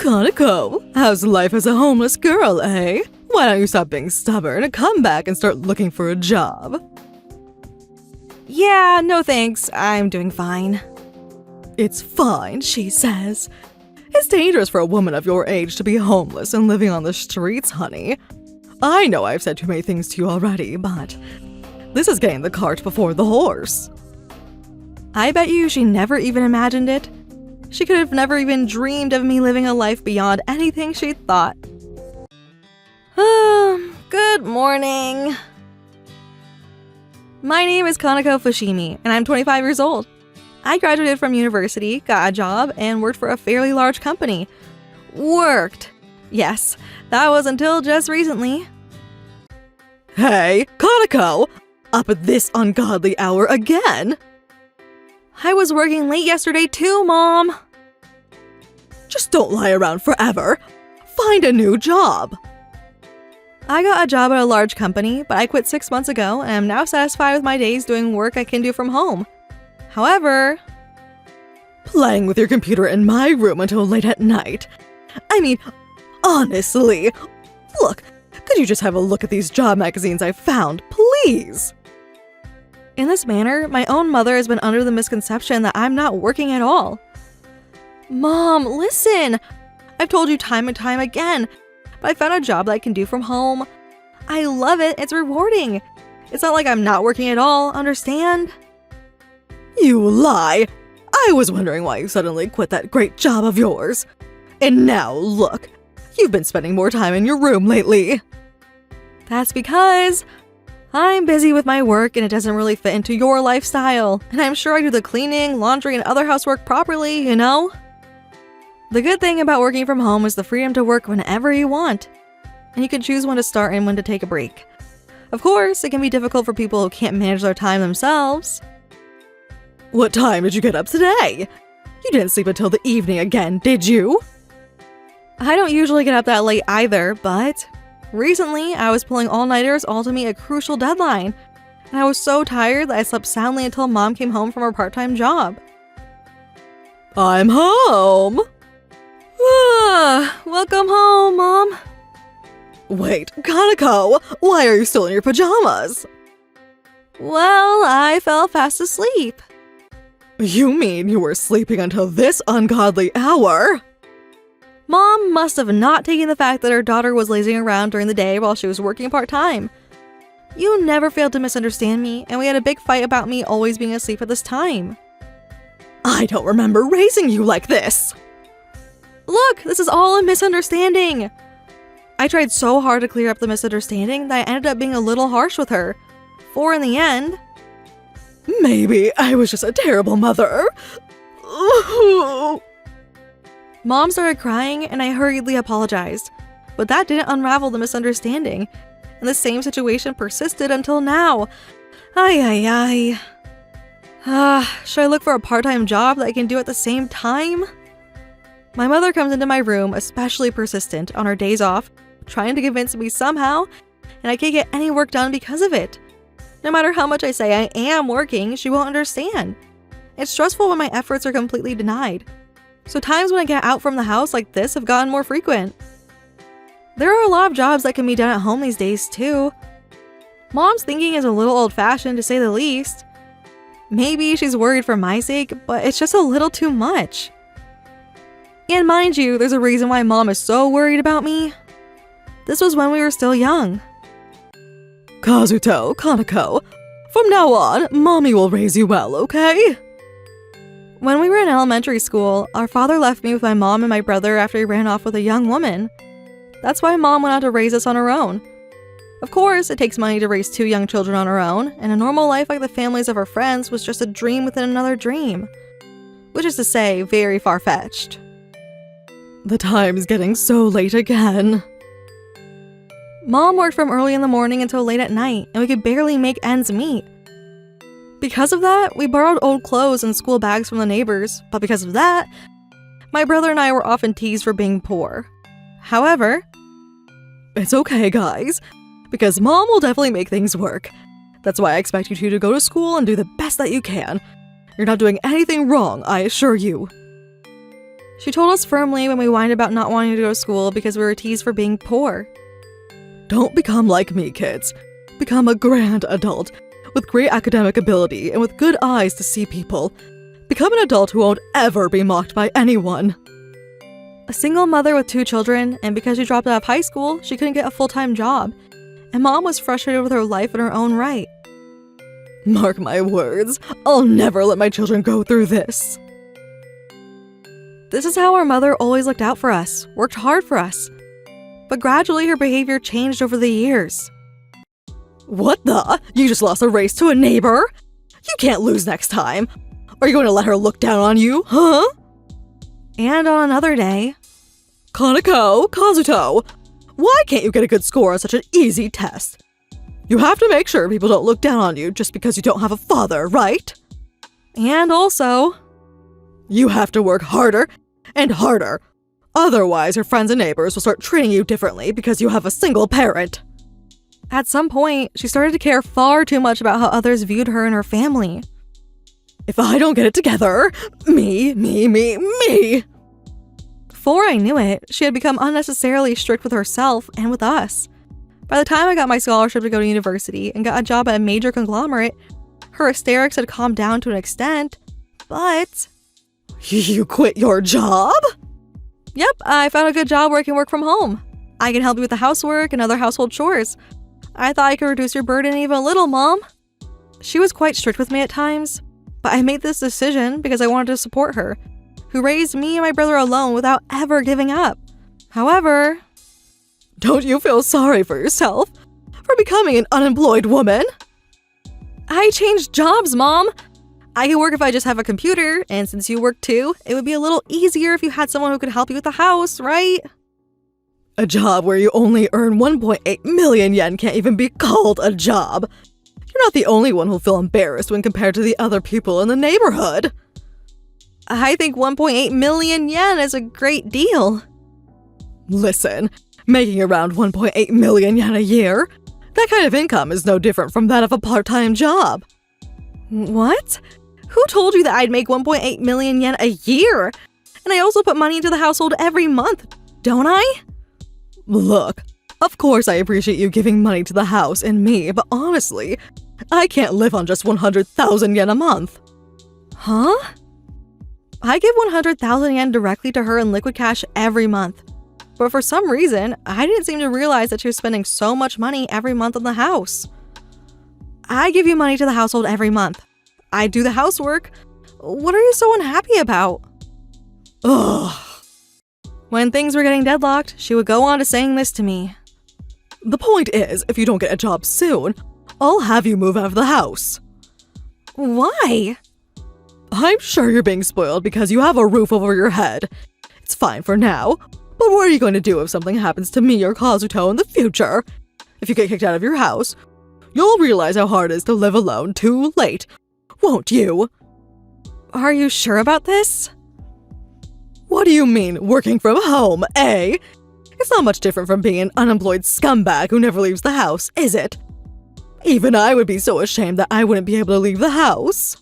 Kaneko, how's life as a homeless girl, eh? Why don't you stop being stubborn and come back and start looking for a job? Yeah, no thanks. I'm doing fine. It's fine, she says. It's dangerous for a woman of your age to be homeless and living on the streets, honey. I know I've said too many things to you already, but this is getting the cart before the horse. I bet you she never even imagined it. She could have never even dreamed of me living a life beyond anything she thought. Good morning. My name is Kaneko Fushimi, and I'm 25 years old. I graduated from university, got a job, and worked for a fairly large company. Worked. Yes, that was until just recently. Hey, Kaneko! Up at this ungodly hour again? I was working late yesterday too, Mom. Just don't lie around forever. Find a new job. I got a job at a large company, but I quit 6 months ago and am now satisfied with my days doing work I can do from home. However, playing with your computer in my room until late at night. I mean, honestly. Look, could you just have a look at these job magazines I found, please? In this manner, my own mother has been under the misconception that I'm not working at all. Mom, listen! I've told you time and time again, but I found a job that I can do from home. I love it, it's rewarding. It's not like I'm not working at all, understand? You lie! I was wondering why you suddenly quit that great job of yours. And now, look, you've been spending more time in your room lately. That's because I'm busy with my work and it doesn't really fit into your lifestyle. And I'm sure I do the cleaning, laundry, and other housework properly, you know? The good thing about working from home is the freedom to work whenever you want. And you can choose when to start and when to take a break. Of course, it can be difficult for people who can't manage their time themselves. What time did you get up today? You didn't sleep until the evening again, did you? I don't usually get up that late either, but recently I was pulling all-nighters all to meet a crucial deadline. And I was so tired that I slept soundly until Mom came home from her part-time job. I'm home! Welcome home, Mom. Wait, Kaneko, why are you still in your pajamas? Well, I fell fast asleep. You mean you were sleeping until this ungodly hour? Mom must have not taken the fact that her daughter was lazing around during the day while she was working part-time. You never failed to misunderstand me, and we had a big fight about me always being asleep at this time. I don't remember raising you like this. Look, this is all a misunderstanding. I tried so hard to clear up the misunderstanding that I ended up being a little harsh with her. For in the end, maybe I was just a terrible mother. Mom started crying and I hurriedly apologized. But that didn't unravel the misunderstanding. And the same situation persisted until now. Ay. Should I look for a part-time job that I can do at the same time? My mother comes into my room, especially persistent, on her days off, trying to convince me somehow, and I can't get any work done because of it. No matter how much I say I am working, she won't understand. It's stressful when my efforts are completely denied. So times when I get out from the house like this have gotten more frequent. There are a lot of jobs that can be done at home these days too. Mom's thinking is a little old-fashioned to say the least. Maybe she's worried for my sake, but it's just a little too much. And mind you, there's a reason why Mom is so worried about me. This was when we were still young. Kazuto, Kaneko, from now on, Mommy will raise you well, okay? When we were in elementary school, our father left me with my mom and my brother after he ran off with a young woman. That's why Mom went out to raise us on her own. Of course, it takes money to raise 2 young children on her own, and a normal life like the families of her friends was just a dream within another dream. Which is to say, very far-fetched. The time's getting so late again. Mom worked from early in the morning until late at night, and we could barely make ends meet. Because of that, we borrowed old clothes and school bags from the neighbors, but because of that, my brother and I were often teased for being poor. However, it's okay, guys, because Mom will definitely make things work. That's why I expect you two to go to school and do the best that you can. You're not doing anything wrong, I assure you. She told us firmly when we whined about not wanting to go to school because we were teased for being poor. Don't become like me, kids. Become a grand adult with great academic ability and with good eyes to see people. Become an adult who won't ever be mocked by anyone. A single mother with 2 children, and because she dropped out of high school, she couldn't get a full-time job. And Mom was frustrated with her life in her own right. Mark my words, I'll never let my children go through this. This is how our mother always looked out for us, worked hard for us. But gradually her behavior changed over the years. What the? You just lost a race to a neighbor? You can't lose next time. Are you going to let her look down on you, huh? And on another day, Kaneko, Kazuto, why can't you get a good score on such an easy test? You have to make sure people don't look down on you just because you don't have a father, right? And also, you have to work harder and harder. Otherwise, your friends and neighbors will start treating you differently because you have a single parent. At some point, she started to care far too much about how others viewed her and her family. If I don't get it together, me. Before I knew it, she had become unnecessarily strict with herself and with us. By the time I got my scholarship to go to university and got a job at a major conglomerate, her hysterics had calmed down to an extent, but... You quit your job? Yep, I found a good job where I can work from home. I can help you with the housework and other household chores. I thought I could reduce your burden even a little, Mom. She was quite strict with me at times, but I made this decision because I wanted to support her, who raised me and my brother alone without ever giving up. However... Don't you feel sorry for yourself for becoming an unemployed woman? I changed jobs, Mom. I can work if I just have a computer, and since you work too, it would be a little easier if you had someone who could help you with the house, right? A job where you only earn 1.8 million yen can't even be called a job. You're not the only one who'll feel embarrassed when compared to the other people in the neighborhood. I think 1.8 million yen is a great deal. Listen, making around 1.8 million yen a year, that kind of income is no different from that of a part-time job. What? Who told you that I'd make 1.8 million yen a year? And I also put money into the household every month, don't I? Look, of course I appreciate you giving money to the house and me, but honestly, I can't live on just 100,000 yen a month. Huh? I give 100,000 yen directly to her in liquid cash every month. But for some reason, I didn't seem to realize that she was spending so much money every month on the house. I give you money to the household every month. I do the housework. What are you so unhappy about? Ugh. When things were getting deadlocked, she would go on to saying this to me. The point is, if you don't get a job soon, I'll have you move out of the house. Why? I'm sure you're being spoiled because you have a roof over your head. It's fine for now, but what are you going to do if something happens to me or Kazuto in the future? If you get kicked out of your house, you'll realize how hard it is to live alone too late, won't you? Are you sure about this? What do you mean, working from home, eh? It's not much different from being an unemployed scumbag who never leaves the house, is it? Even I would be so ashamed that I wouldn't be able to leave the house.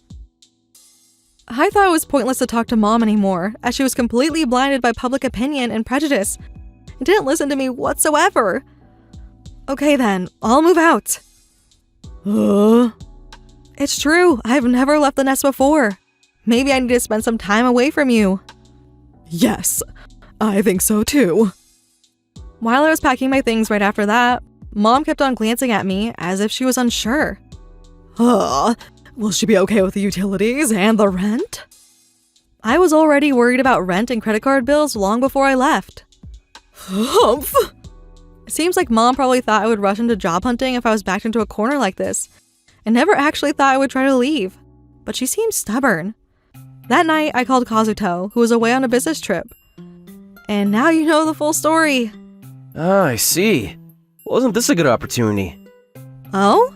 I thought it was pointless to talk to Mom anymore, as she was completely blinded by public opinion and prejudice, and didn't listen to me whatsoever. Okay then, I'll move out. It's true, I've never left the nest before. Maybe I need to spend some time away from you. Yes, I think so too. While I was packing my things right after that, Mom kept on glancing at me as if she was unsure. Will she be okay with the utilities and the rent? I was already worried about rent and credit card bills long before I left. Humph! It seems like Mom probably thought I would rush into job hunting if I was backed into a corner like this, and never actually thought I would try to leave. But she seemed stubborn. That night, I called Kazuto, who was away on a business trip. And now you know the full story. Ah, I see. Wasn't this a good opportunity? Oh?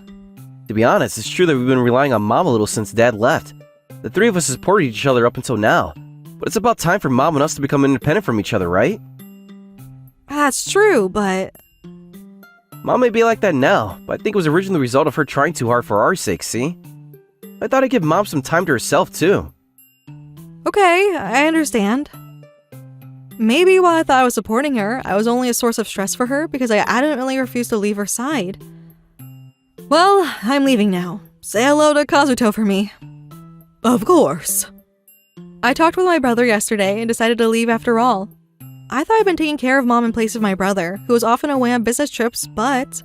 To be honest, it's true that we've been relying on Mom a little since Dad left. The three of us supported each other up until now. But it's about time for Mom and us to become independent from each other, right? That's true, but... Mom may be like that now, but I think it was originally the result of her trying too hard for our sake, see? I thought I'd give Mom some time to herself, too. Okay, I understand. Maybe while I thought I was supporting her, I was only a source of stress for her because I adamantly refused to leave her side. Well, I'm leaving now. Say hello to Kazuto for me. Of course. I talked with my brother yesterday and decided to leave after all. I thought I'd been taking care of Mom in place of my brother, who was often away on business trips, but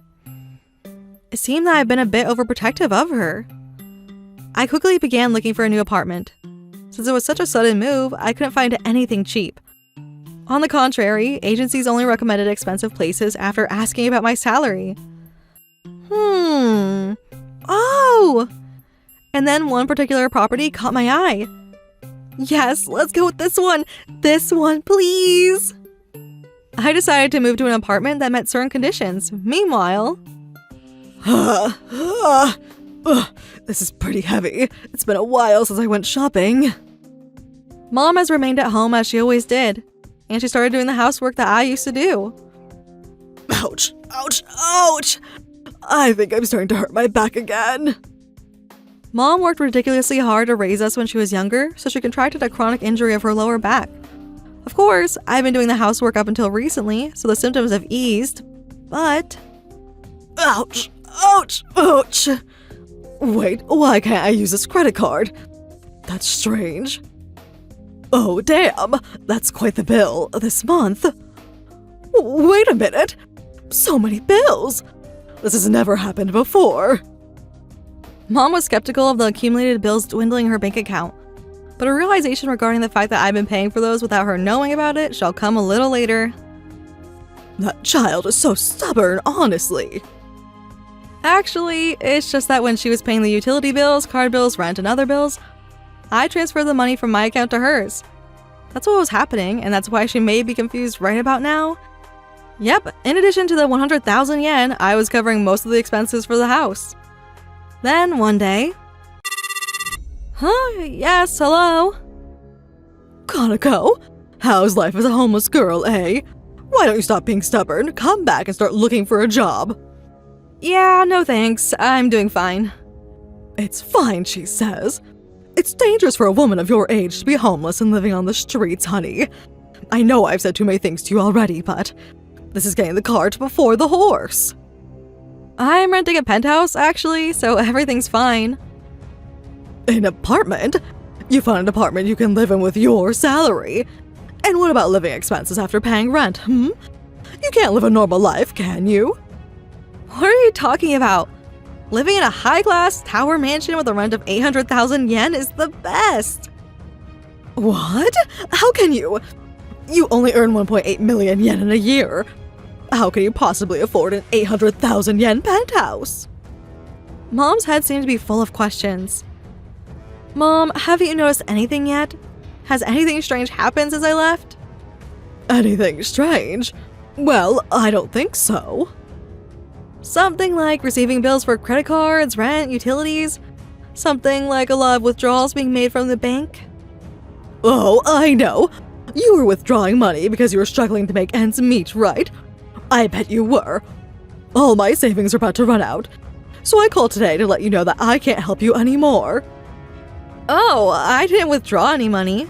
it seemed that I'd been a bit overprotective of her. I quickly began looking for a new apartment. Since it was such a sudden move, I couldn't find anything cheap. On the contrary, agencies only recommended expensive places after asking about my salary. Oh! And then one particular property caught my eye. Yes, let's go with this one! This one, please! I decided to move to an apartment that met certain conditions. Meanwhile, this is pretty heavy. It's been a while since I went shopping. Mom has remained at home as she always did, and she started doing the housework that I used to do. Ouch, ouch, ouch! I think I'm starting to hurt my back again. Mom worked ridiculously hard to raise us when she was younger, so she contracted a chronic injury of her lower back. Of course, I've been doing the housework up until recently, so the symptoms have eased, but Ouch, ouch, ouch! Wait, why can't I use this credit card? That's strange. Oh, damn, that's quite the bill this month. Wait a minute, so many bills. This has never happened before. Mom was skeptical of the accumulated bills dwindling her bank account, but a realization regarding the fact that I've been paying for those without her knowing about it shall come a little later. That child is so stubborn, honestly. Actually, it's just that when she was paying the utility bills, card bills, rent, and other bills, I transferred the money from my account to hers. That's what was happening, and that's why she may be confused right about now. Yep, in addition to the 100,000 yen, I was covering most of the expenses for the house. Then, one day... Yes, hello? Kanako, how's life as a homeless girl, eh? Why don't you stop being stubborn, come back and start looking for a job? Yeah, no thanks, I'm doing fine. It's fine, she says. It's dangerous for a woman of your age to be homeless and living on the streets, honey. I know I've said too many things to you already, but this is getting the cart before the horse. I'm renting a penthouse, actually, so everything's fine. An apartment? You found an apartment you can live in with your salary. And what about living expenses after paying rent, You can't live a normal life, can you? What are you talking about? Living in a high-class tower mansion with a rent of 800,000 yen is the best! What? How can you? You only earn 1.8 million yen in a year. How can you possibly afford an 800,000 yen penthouse? Mom's head seemed to be full of questions. Mom, haven't you noticed anything yet? Has anything strange happened since I left? Anything strange? Well, I don't think so. Something like receiving bills for credit cards, rent, utilities. Something like a lot of withdrawals being made from the bank. Oh, I know. You were withdrawing money because you were struggling to make ends meet, right? I bet you were. All my savings are about to run out, so I called today to let you know that I can't help you anymore. Oh, I didn't withdraw any money.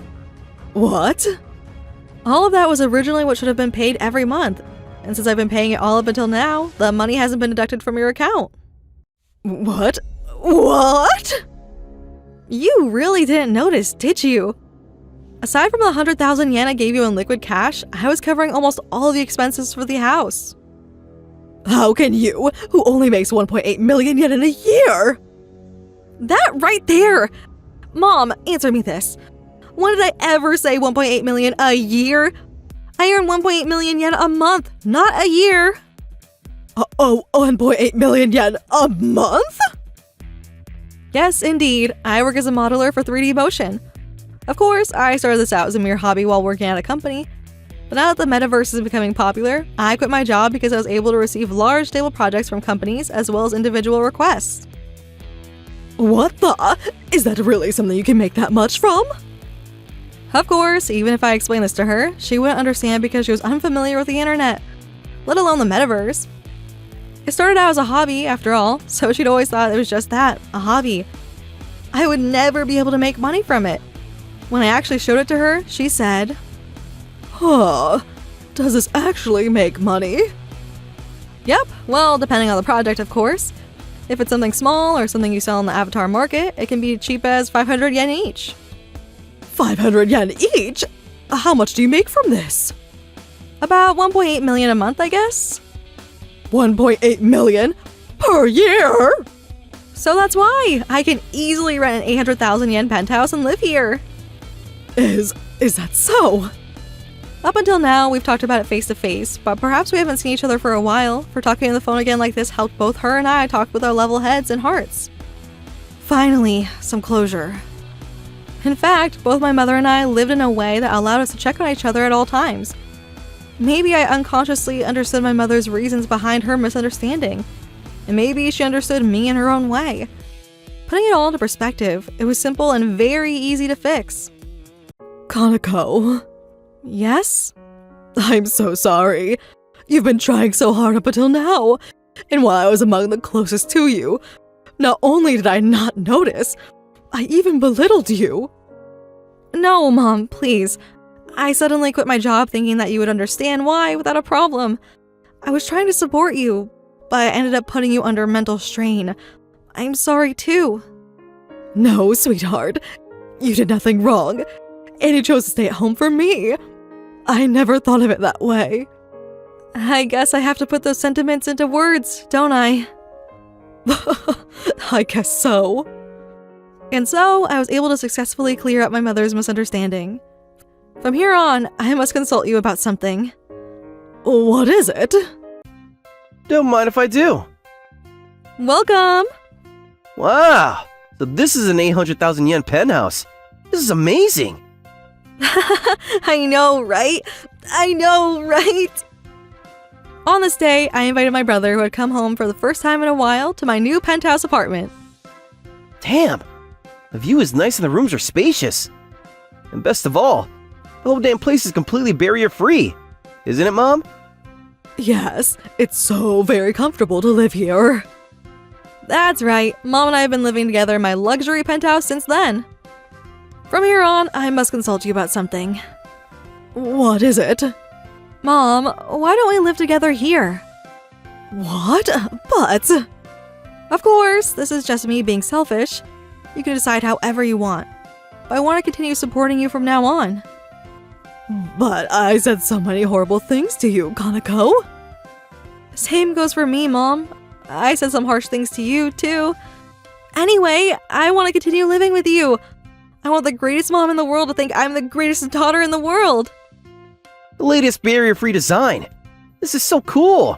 What? All of that was originally what should have been paid every month, and since I've been paying it all up until now, the money hasn't been deducted from your account. What? What? You really didn't notice, did you? Aside from the 100,000 yen I gave you in liquid cash, I was covering almost all of the expenses for the house. How can you, who only makes 1.8 million yen in a year? That right there! Mom, answer me this. When did I ever say 1.8 million a year? I earn 1.8 million yen a month, not a year. 1.8 million yen a month? Yes, indeed. I work as a modeler for 3D motion. Of course, I started this out as a mere hobby while working at a company. But now that the metaverse is becoming popular, I quit my job because I was able to receive large, stable projects from companies as well as individual requests. What the? Is that really something you can make that much from? Of course, even if I explained this to her, she wouldn't understand because she was unfamiliar with the internet, let alone the metaverse. It started out as a hobby, after all, so she'd always thought it was just that, a hobby. I would never be able to make money from it. When I actually showed it to her, she said, Huh. Does this actually make money? Yep, well, depending on the project, of course. If it's something small or something you sell in the avatar market, it can be cheap as 500 yen each. 500 yen each? How much do you make from this? About 1.8 million a month, I guess. 1.8 million per year? So that's why I can easily rent an 800,000 yen penthouse and live here. Is that so? Up until now, we've talked about it face to face, but perhaps we haven't seen each other for a while, for talking on the phone again like this helped both her and I talk with our level heads and hearts. Finally, some closure. In fact, both my mother and I lived in a way that allowed us to check on each other at all times. Maybe I unconsciously understood my mother's reasons behind her misunderstanding, and maybe she understood me in her own way. Putting it all into perspective, it was simple and very easy to fix. Kanako, Yes? I'm so sorry. You've been trying so hard up until now, and while I was among the closest to you, not only did I not notice, I even belittled you. No, Mom, please. I suddenly quit my job thinking that you would understand why without a problem. I was trying to support you, but I ended up putting you under mental strain. I'm sorry too. No, sweetheart. You did nothing wrong, and you chose to stay at home for me. I never thought of it that way. I guess I have to put those sentiments into words, don't I? I guess so. And so, I was able to successfully clear up my mother's misunderstanding. From here on, I must consult you about something. What is it? Don't mind if I do. Welcome! Wow! So this is an 800,000 yen penthouse. This is amazing! I know, right? I know, right? On this day, I invited my brother, who had come home for the first time in a while, to my new penthouse apartment. Damn! The view is nice and the rooms are spacious. And best of all, the whole damn place is completely barrier-free. Isn't it, Mom? Yes, it's so very comfortable to live here. That's right, Mom and I have been living together in my luxury penthouse since then. From here on, I must consult you about something. What is it? Mom, why don't we live together here? What? But... Of course, this is just me being selfish. You can decide however you want. But I want to continue supporting you from now on. But I said so many horrible things to you, Kanako. Same goes for me, Mom. I said some harsh things to you, too. Anyway, I want to continue living with you. I want the greatest mom in the world to think I'm the greatest daughter in the world. The latest barrier-free design. This is so cool.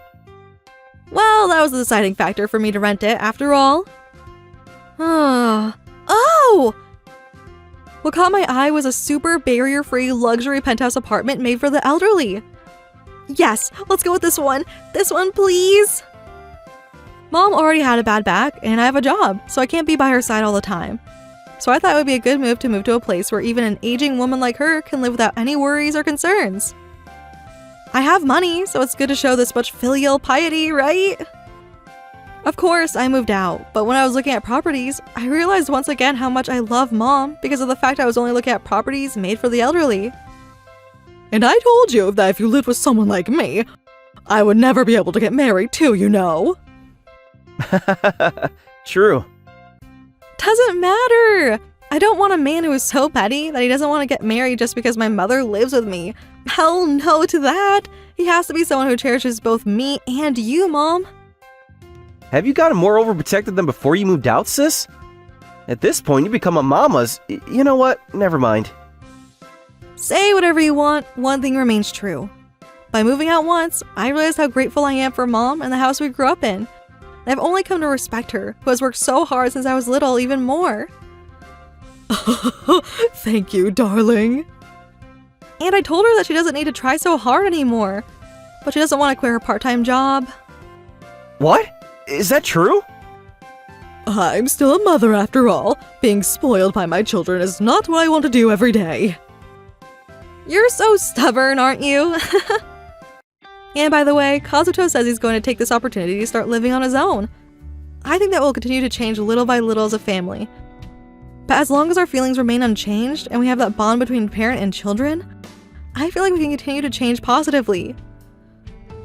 Well, that was the deciding factor for me to rent it, after all. Oh! What caught my eye was a super barrier-free luxury penthouse apartment made for the elderly. Yes, let's go with this one. This one, please. Mom already had a bad back, and I have a job, so I can't be by her side all the time. So I thought it would be a good move to move to a place where even an aging woman like her can live without any worries or concerns. I have money, so it's good to show this much filial piety, right? Of course, I moved out, but when I was looking at properties, I realized once again how much I love Mom because of the fact I was only looking at properties made for the elderly. And I told you that if you lived with someone like me, I would never be able to get married too, you know. True. Doesn't matter! I don't want a man who is so petty that he doesn't want to get married just because my mother lives with me. Hell no to that! He has to be someone who cherishes both me and you, Mom. Have you gotten more overprotected than before you moved out, sis? At this point, you become a mama's. You know what? Never mind. Say whatever you want, one thing remains true. By moving out once, I realized how grateful I am for Mom and the house we grew up in. I've only come to respect her, who has worked so hard since I was little, even more. Thank you, darling. And I told her that she doesn't need to try so hard anymore. But she doesn't want to quit her part-time job. What? Is that true? I'm still a mother after all. Being spoiled by my children is not what I want to do every day. You're so stubborn, aren't you? And by the way, Kazuto says he's going to take this opportunity to start living on his own. I think that we'll continue to change little by little as a family. But as long as our feelings remain unchanged and we have that bond between parent and children, I feel like we can continue to change positively.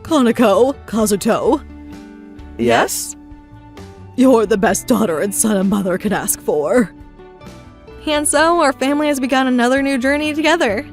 Kaneko, Kazuto, Yes? you're the best daughter and son a mother could ask for. And so, our family has begun another new journey together.